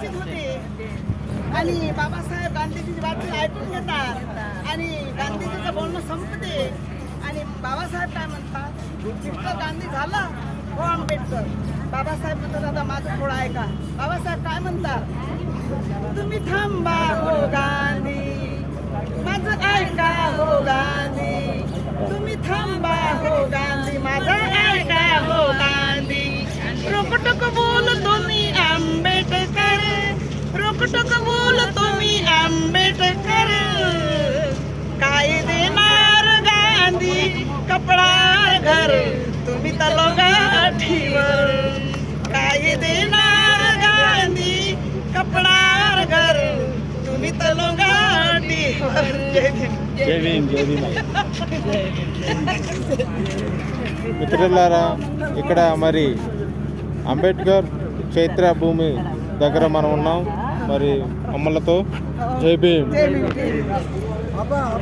वंचित होते आणि बाबासाहेब गांधीजीची बातमी ऐकून घेतात आणि गांधीजीचं बोलणं संपते आणि बाबासाहेब काय म्हणतात, इतकं गांधी झाला हो आंबेडकर. बाबासाहेब म्हणतात आता माझं थोडं ऐका. बाबासाहेब काय म्हणतात, तुम्ही थांबा हो गांधी, माझं ऐका हो गांधी, तुम्ही थांबा हो गांधी, माझं ऐका हो गांधी. रोकटोक बोलतो मी आंबेडकर, रोकटोक बोलतो मी आंबेडकर. काय देणार गांधी कपडा घर, तुम्ही तलो गाठीवर. काय देणार गांधी कपडा घर, तुम्ही तलो गाठीवर. జై భీమ్ జై భీమ్. మిత్రులారా, ఇక్కడ మరి అంబేద్కర్ చైత్ర భూమి దగ్గర మనం ఉన్నాం మరి అమ్మలతో. జై భీమ్.